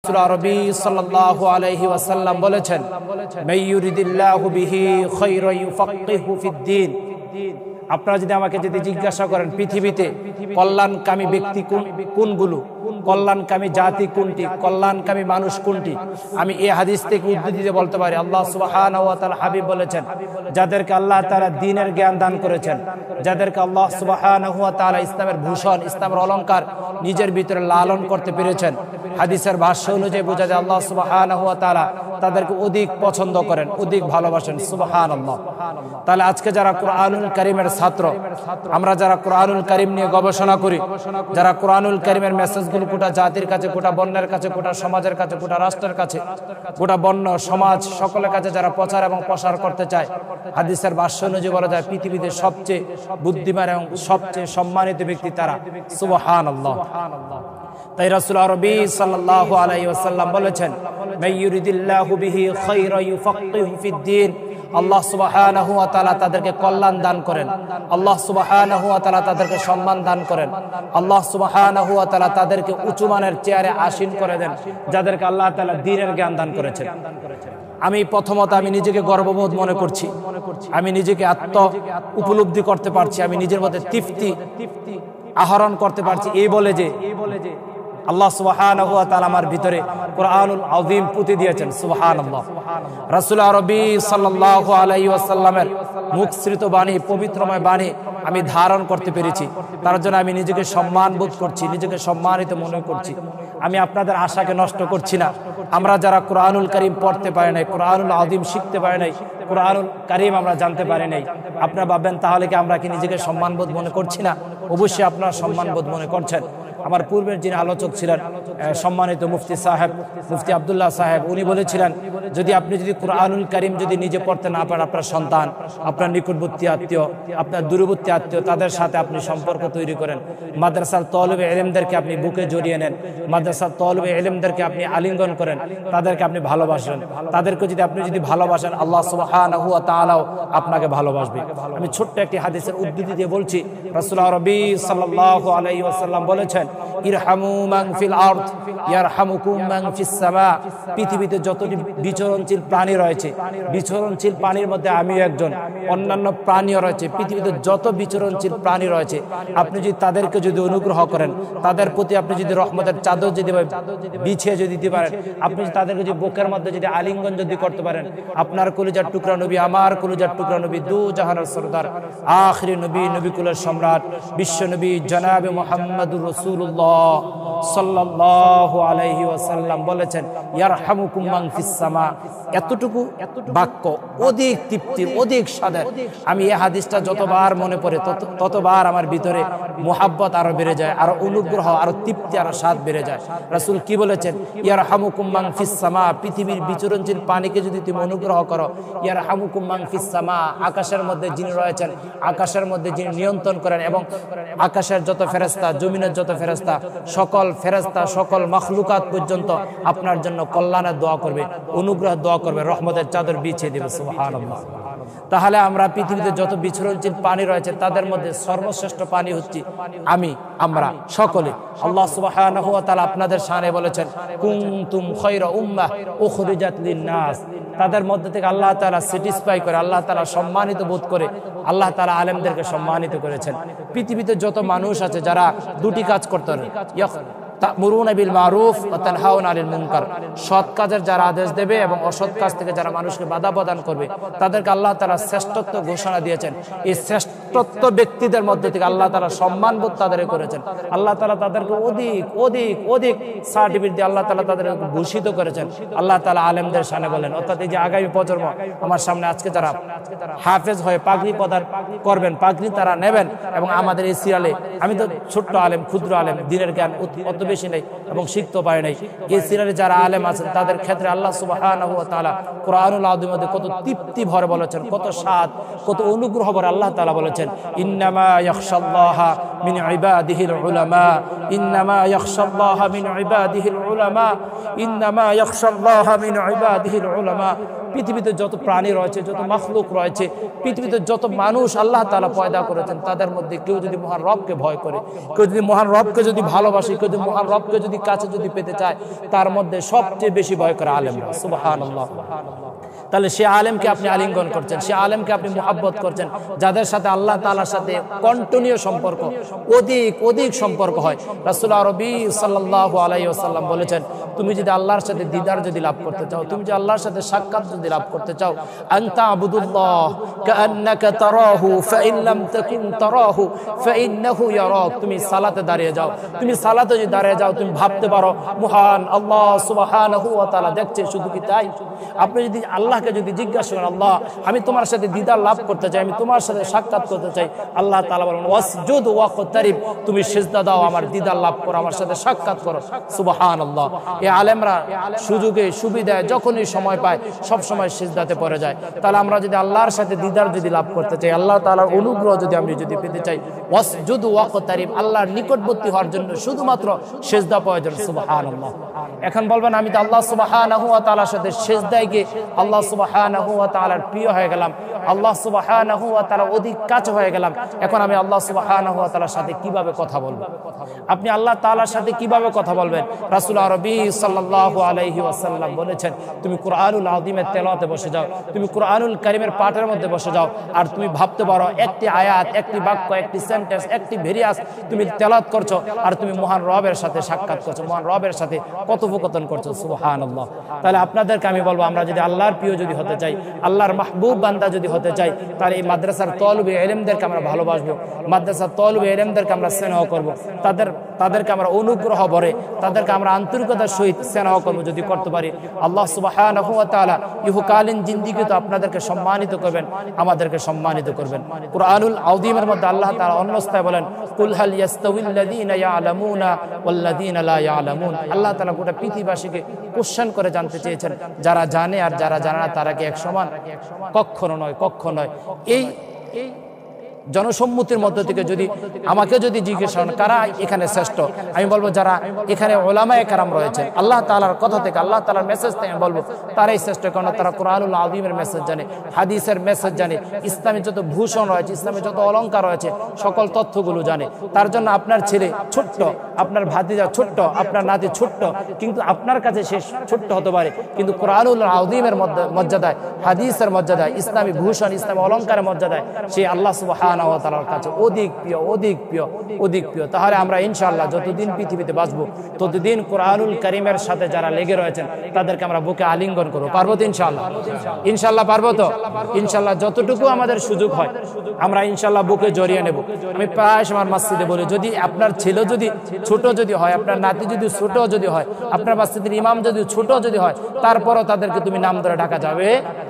রাসূল আরবি সাল্লাল্লাহু আলাইহি ওয়াসাল্লাম বলেছেন, মাইয়ুরিদিল্লাহু বিহি খায়রান ইউফাক্কিহু ফিদ্দীন। আপনারা যদি আমাকে যদি জিজ্ঞাসা করেন পৃথিবীতে কল্যাণকামী ব্যক্তি কোনগুলো, কল্যাণকামী জাতি কোনটি, কল্যাণকামী মানুষ কোনটি, আমি এই হাদিস থেকে উদ্ধৃতি দিয়ে বলতে পারি। আল্লাহ সুবহানাহু ওয়া তাআলা হাবিব বলেছেন, যাদেরকে আল্লাহ তাআলা দ্বীনের জ্ঞান দান করেছেন, যাদেরকে আল্লাহ সুবহানাহু ওয়া তাআলা ইসলামের ভূষণ, ইসলামের অলংকার নিজের ভিতরে লালন করতে পেরেছেন, হাদিসের ভাষ্য অনুযায়ী বোঝা যায় আল্লাহ সুবহানাহু ওয়া তাআলা তাদেরকে অধিক পছন্দ করেন, অধিক ভালোবাসেন। সুবহানাল্লাহ। তাহলে আজকে যারা কোরআনুল কারীমের ছাত্র, আমরা যারা কোরআনুল কারীম নিয়ে গবেষণা করি, যারা কোরআনুল কারীমের মেসেজগুলো গোটা জাতির কাছে, গোটা বর্ণের কাছে, গোটা সমাজের কাছে, গোটা রাষ্ট্রের কাছে, গোটা বর্ণ সমাজ সকলের কাছে যারা প্রচার এবং প্রসার করতে চায়, হাদিসের ভাষ্য অনুযায়ী বলা যায় পৃথিবীতে সবচেয়ে বুদ্ধিমান এবং সবচেয়ে সম্মানিত ব্যক্তি তারা। সুবহানাল্লাহ। তাই রাসূল আরবি সাল্লাল্লাহু আলাইহি ওয়াসাল্লাম বলেছেন, মাইয়ুরিদিল্লাহু বিহি খায়রান ইউফাক্কিহু ফিদ্দীন। আল্লাহ সুবহানাহু ওয়া তাআলা তাদেরকে কল্যাণ দান করেন, আল্লাহ সুবহানাহু ওয়া তাআলা তাদেরকে সম্মান দান করেন, আল্লাহ সুবহানাহু ওয়া তাআলা তাদেরকে উঁচু মানের চেয়ারে আসীন করে দেন, যাদেরকে আল্লাহ তাআলা দ্বীনের জ্ঞান দান করেছেন। আমি প্রথমত আমি নিজেকে গর্ববোধ মনে করছি, আমি নিজেকে আত্ম উপলব্ধি করতে পারছি, আমি নিজের মধ্যে তৃপ্তি আহরণ করতে পারছি এই বলে যে আল্লাহ সুবহানাহু ওয়া তাআলা আমার ভিতরে কোরআনুল আযীম পুঁতে দিয়েছেন। সুবহানাল্লাহ। রাসূল আরবি সাল্লাল্লাহু আলাইহি ওয়াসাল্লামের মুখসৃত বাণী, পবিত্রময় বাণী আমি ধারণ করতে পেরেছি, তার জন্য আমি নিজেকে সম্মান বোধ করছি, নিজেকে সম্মানিত মনে করছি। আমি আপনাদের আশাকে নষ্ট করছি না। আমরা যারা কোরআনুল কারীম পড়তে পারি নাই, কোরআনুল আযীম শিখতে পারি নাই, কোরআনুল কারীম আমরা জানতে পারি নাই, আপনারা ভাববেন তাহলে কি আমরা কি নিজেকে সম্মানবোধ মনে করছি না? অবশ্যই আপনারা সম্মানবোধ মনে করছেন। আমার পূর্বের যিনি আলোচক ছিলেন সম্মানিত মুফতি সাহেব, মুফতি আব্দুল্লাহ সাহেব, উনি বলেছিলেন, যদি আপনি যদি কোরআনুল কারীম যদি নিজে পড়তে না পারেন, আপনার সন্তান, আপনার নিকটবর্তী আত্মীয়, আপনার দূরবর্তী আত্মীয়, তাদের সাথে আপনি সম্পর্ক তৈরি করেন। মাদ্রাসার তলবে ইলমদেরকে আপনি বুকে জড়িয়ে নেন, মাদ্রাসার তলবে ইলমদেরকে আপনি আলিঙ্গন করেন, তাদেরকে আপনি ভালোবাসেন। তাদেরকে যদি আপনি যদি ভালোবাসেন, আল্লাহ সুবহানাহু ওয়া তাআলাও আপনাকে ভালোবাসবে। আমি ছোট্ট একটি হাদিসের উদ্ধৃতি দিয়ে বলছি। রাসূল আরবি সাল্লাল্লাহু আলাইহি ওয়াসাল্লাম বলেছেন, ইরহামু মান ফিল আরদ ইয়ারহামুকুম মান ফিস সামা। পৃথিবীতে যতটি বিচরণশীল প্রাণী রয়েছে, বিচরণশীল প্রাণীর মধ্যে আমিও একজন, অন্যান্য প্রাণীও রয়েছে, পৃথিবীতে যত বিচরণশীল প্রাণী রয়েছে, আপনি যদি তাদেরকে যদি অনুগ্রহ করেন, তাদের প্রতি আপনি যদি রহমতের চাদর যদি বিছিয়ে যদি দিতে পারেন, আপনি তাদেরকে যদি বুকের মধ্যে যদি আলিঙ্গন যদি করতে পারেন, আপনার কলিজার টুকরা নবী, আমার কলিজার টুকরা নবী, দু জাহানের সরদার, আখিরি নবী, নবীকুলের সম্রাট, বিশ্ব নবী জনাবে মুহাম্মদুর রাসূলুল্লাহ সাল্লাল্লাহু আলাইহি ওয়াসাল্লাম বলেছেন, ইয়ারহামুকুম মান ফিস সামা। এতটুকু বাক্য অধিক তৃপ্তির, অধিক স্বাদের। আমি এই হাদিসটা যতবার মনে পড়ে ততবার আমার ভিতরে মুহাব্বত আরো বেড়ে যায়, আরো অনুগ্রহ, আরো তৃপ্তি, আরো স্বাদ বেড়ে যায়। রাসূল কি বলেছেন? ইয়ারহামুকুম মান ফিস সামা। পৃথিবীর বিচরণশীল পানিকে যদি তুমি অনুগ্রহ করো, ইয়ারহামুকুম মান ফিস সামা। আকাশের মধ্যে যিনি রয়েছেন, আকাশের মধ্যে যিনি নিয়ন্ত্রণ করেন, এবং আকাশের যত ফেরেশতা, জমিনের যত ফেরেশতা, সকল ফেরেশতা, সকল মাখলুকাত পর্যন্ত আপনার জন্য কল্যাণের দোয়া করবে, অনুগ্রহ দোয়া করবে, রহমতের চাদর বিছিয়ে দেবে। সুবহানাল্লাহ। তাহলে আমরা পৃথিবীতে যত বিচরণশীল পানি রয়েছে তাদের মধ্যে সর্বশ্রেষ্ঠ পানি হচ্ছে আমরা সকলে। আল্লাহ সুবহানাহু ওয়া তাআলা আপনাদের শানে বলেছেন, কুনতুম খায়রা উম্মাহ উখরিজাত লিন-নাস। তাদের মধ্যে থেকে আল্লাহ তাআলা স্যাটিসফাই করে, আল্লাহ তাআলা সম্মানিত বোধ করে, আল্লাহ তাআলা আলেমদেরকে সম্মানিত করেছেন। পৃথিবীতে যত মানুষ আছে যারা দুটি কাজ করতে পারে, তা'মুরুনা বিল মারুফ ওয়া তানহাউনা আনিল মুনকার। সৎ কাজের যারা আদেশ দেবে এবং অসৎ কাজ থেকে যারা মানুষকে বাধা প্রদান করবে, তাদেরকে আল্লাহ তাআলা শ্রেষ্ঠত্ব ঘোষণা দিয়েছেন। এই শ্রেষ্ঠত্ব ব্যক্তিদের মধ্যে থেকে আল্লাহ তাআলা সম্মানবোধ তাদের করেছেন। আল্লাহ তাআলা তাদেরকে অধিক অধিক অধিক সার্টিফিকেট দিয়ে আল্লাহ তাআলা তাদেরকে ভূষিত করেছেন। আল্লাহ তাআলা আলেমদের শানে বলেন, অর্থাৎ এই যে আগামী প্রজন্ম আমার সামনে আজকে যারা হাফেজ হয়ে পাগড়ি প্রদান করবেন, পাগড়ি তারা নেবেন, এবং আমাদের এই সিরিয়ালে আমি তো ছোট্ট আলেম, ক্ষুদ্র আলেম, দিনের জ্ঞান অত বেশি নেই এবং শিখতে পারে নাই। এই সিরিয়ালে যারা আলেম আছেন তাদের ক্ষেত্রে আল্লাহ সুবহানাহু ওয়া তাআলা কোরআনুল আযীমের মধ্যে কত তৃপ্তি ভরে বলেছেন, কত স্বাদ, কত অনুগ্রহ ভরে আল্লাহ তাআলা বলেছেন, ইন্নামা ইয়াখশাল্লাহা মিন ইবাদিহিল উলামা, ইন্নামা ইয়াখশাল্লাহা মিন ইবাদিহিল উলামা, ইন্নামা ইয়াখশাল্লাহা মিন ইবাদিহিল উলামা। পৃথিবীতে যত প্রাণী রয়েছে, যত মাখলুক রয়েছে, পৃথিবীতে যত মানুষ আল্লাহ তাআলা পয়দা করেছেন, তাদের মধ্যে কেউ যদি মহান রবকে ভয় করে, কেউ যদি মহান রবকে যদি ভালোবাসে, কেউ যদি মহান রবকে যদি কাছে যদি পেতে চায়, তার মধ্যে সবচেয়ে বেশি ভয় করে আলেমরা। সুবহানাল্লাহ। তাহলে সে আলেমকে আপনি আলিঙ্গন করছেন, সে আলেমকে আপনি মুহাব্বত করছেন, যাদের সাথে আল্লাহ তাআলার সাথে কন্টিনিউ সম্পর্ক, অধিক সম্পর্ক হয়। রাসূল আরবি সাল্লাল্লাহু আলাইহি ওয়াসাল্লাম বলেছেন, তুমি যদি আল্লাহর সাথে দিদার যদি লাভ করতে চাও, তুমি যদি আল্লাহর সাথে সাক্ষাৎ যদি লাভ করতে চাও, আনতা আবুদুল্লাহ কাআন্নাকা তারাহু ফাইন লাম তাকুন তারাহু ফাইন্নাহু ইয়ারাক। তুমি সালাতে দাঁড়িয়ে যাও, তুমি সালাতে যদি দাঁড়িয়ে যাও, তুমি ভাবতে পারো মহান আল্লাহ সুবহানাহু ওয়া তাআলা দেখছে। শুধু কি তাই? আপনি যদি আল্লাহকে যদি জিজ্ঞাসা করেন, আল্লাহ আমি তোমার সাথে দিদার লাভ করতে চাই, আমি তোমার সাথে সাক্ষাৎ করতে চাই, আল্লাহ তাআলা বলেন ওয়াসজুদ ওয়াকতারিব, তুমি সিজদা দাও, আমার দিদার লাভ করো, আমার সাথে সাক্ষাৎ করো। সুবহানাল্লাহ। এই আলেমরা সুযোগে সুবিধায় যখনই সময় পায় সব সময় সিজদাতে পড়ে যায়। তাহলে আমরা যদি আল্লাহর সাথে দিদার যদি লাভ করতে চাই, আল্লাহ তাআলার অনুগ্রহ যদি আমি যদি পেতে চাই, ওয়াসজুদ ওয়াকতারিব, আল্লাহর নিকটবর্তী হওয়ার জন্য শুধুমাত্র সিজদা প্রয়োজন। সুবহানাল্লাহ। এখন বলবেন আমি তো আল্লাহ সুবহানাহু ওয়া তাআলার সাথে সিজদায় গিয়ে আল্লাহ সুবহানাহু ওয়া তাআলার প্রিয় হয়ে গেলাম, আল্লাহ সুবহানাহু ওয়া তাআলা অধিক কাছে হয়ে গেলাম, এখন আমি আল্লাহ সুবহানাহু ওয়া তাআলার সাথে কিভাবে কথা বলবো? আপনি আল্লাহ তাআলার সাথে কিভাবে কথা বলবেন? রাসূল আরবি সাল্লাল্লাহু আলাইহি ওয়াসাল্লাম বলেছেন, তুমি কুরআনুল আযীমের তেলাওয়াতে বসে যাও, তুমি কুরআনুল কারীমের পাঠের মধ্যে বসে যাও, আর তুমি ভাবতে পারো একটি আয়াত, একটি বাক্য, একটি সেন্টেন্স, একটি ভেরিয়াস তুমি তেলাওয়াত করছো, আর তুমি মহান রবের সাথে সাক্ষাৎ করছো, মহান রবের সাথে কথোপকথন করছো। সুবহানাল্লাহ। তাহলে আপনাদেরকে আমি বলবো, আমরা যদি আল্লাহর প্রিয় যদি হতে চাই, আল্লাহর মাহবুব বান্দা যদি হতে চাই, তাহলে এই মাদ্রাসার তলবে ইলমদেরকে আমরা ভালোবাসবো, মাদ্রাসার তলবে ইলমদেরকে আমরা স্নেহ করবো, তাদেরকে আমরা অনুগ্রহ ভরে, তাদেরকে আমরা আন্তরিকতার সহিত স্নেহ করবো। যদি করতে পারি, আল্লাহ সুবহানাহু ওয়া তাআলা ইহকালীন জিন্দেগি তো আপনাদেরকে সম্মানিত করবেন, আমাদেরকে সম্মানিত করবেন। কুরআনুল আযীমের মধ্যে আল্লাহ তাআলা অন্য স্থানে বলেন, কুল হাল ইয়াস্তাউিল্লাযীনা ইয়ালামুনা ওয়াল্লাযীনা লা ইয়ালামুন। আল্লাহ তাআলা গোটা পৃথিবীবাসীকে কোশ্চেন করে জানতে চেয়েছেন, যারা জানে আর যারা জানে না তারা কি এক সমান? কখনো নয়, কখনো নয়। এই জনসম্মতির মধ্য থেকে যদি আমাকে যদি জিজ্ঞেস করেন কারা এখানে শ্রেষ্ঠ, আমি বলবো যারা এখানে ওলামায়ে কেরাম রয়েছেন, আল্লাহ তাআলার কথা থেকে, আল্লাহ তাআলার মেসেজ থেকে আমি বলবো তারাই শ্রেষ্ঠ। কারণ তারা কুরআনুল আযীমের মেসেজ জানে, হাদিসের মেসেজ জানে, ইসলামী যত ভূষণ রয়েছে, ইসলামী যত অলংকার রয়েছে, সকল তথ্যগুলো জানে। তার জন্য আপনার ছেলে ছোট্ট, আপনার ভাতিজা ছোট্ট, আপনার নাতি ছোট্ট, কিন্তু আপনার কাছে সে ছোট্ট হতে পারে, কিন্তু কুরআনুল আযীমের মর্যাদায়, হাদিসের মর্যাদায়, ইসলামী ভূষণ, ইসলামী অলংকারের মর্যাদায় সে আল্লাহ সুবহানাহু ওয়া তাআলার কাছে অধিক প্রিয়, অধিক প্রিয়, অধিক প্রিয়। তাহলে আমরা ইনশাআল্লাহ যতদিন পৃথিবীতে বাঁচবো ততদিন কুরআনুল কারীমের সাথে যারা লেগে রয়েছেন তাদেরকে আমরা বুকে আলিঙ্গন করবো। পারবো তো ইনশাআল্লাহ? ইনশাআল্লাহ পারবো তো? ইনশাআল্লাহ যতটুকু আমাদের সুযোগ হয় আমরা ইনশাআল্লাহ বুকে জড়িয়ে নেব। আমি প্রায় আমার মসজিদে বলি, যদি আপনার ছেলে যদি ছোট যদি হয়, আপনার নাতি যদি ছোট যদি হয়, আপনার মসজিদের ইমাম যদি ছোট যদি হয়, তারপরও তাদেরকে তুমি নাম ধরে ডাকা যাবে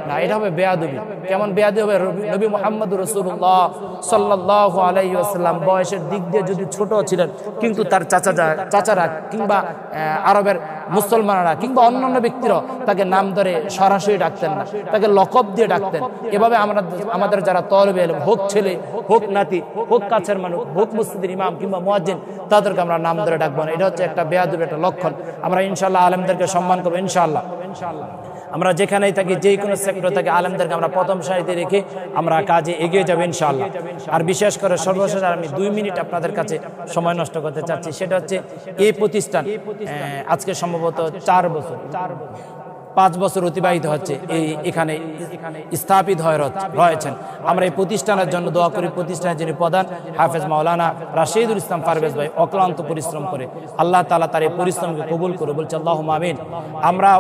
না। এটা হবে বেয়াদবি। কেমন বেয়াদবি হবে? নবী মুহাম্মদুর রাসূলুল্লাহ সাল্লাল্লাহু আলাইহি ওয়াসাল্লাম বয়সের দিক দিয়ে যদি ছোট ছিলেন, কিন্তু তার চাচারা কিংবা আরবের মুসলমানরা কিংবা অন্যান্য ব্যক্তিরা তাকে নাম ধরে সরাসরি ডাকতেন না, তাকে লকব দিয়ে ডাকতেন। এভাবে আমাদের যারা তলবে ইলম, হোক ছেলে, হোক নাতি, হোক কাছের মানুষ, হোক মসজিদের ইমাম কিংবা মুয়াজ্জিন, তাদেরকে আমরা নাম ধরে ডাকবো না। এটা হচ্ছে একটা বেয়াদবি, একটা লক্ষণ। আমরা ইনশাআল্লাহ আলেমদেরকে সম্মান করবো ইনশাআল্লাহ। আমরা যেখানেই থাকি, যে কোনো সেক্টরে থাকি, আলেমদেরকে আমরা প্রথম সারিতে রেখে আমরা কাজে এগিয়ে যাবো ইনশাআল্লাহ। আর বিশেষ করে সর্বশেষ আমি 2 মিনিট আপনাদের কাছে সময় নষ্ট করতে চাচ্ছি, সেটা হচ্ছে এই প্রতিষ্ঠান আজকে সম্ভবত 5 বছর অতিবাহিত হচ্ছে এখানে স্থাপিত হয়ে রয়েছেন। আমরা এই প্রতিষ্ঠানের জন্য দোয়া করি। প্রতিষ্ঠানের যিনি প্রধান হাফেজ মাওলানা রাশিদুল ইসলাম পারভেজ ভাই অক্লান্ত পরিশ্রম করে, আল্লাহ তাআলা তার এই পরিশ্রমকে কবুল করে, বলছে আল্লাহুম্মা আমিন। আমরা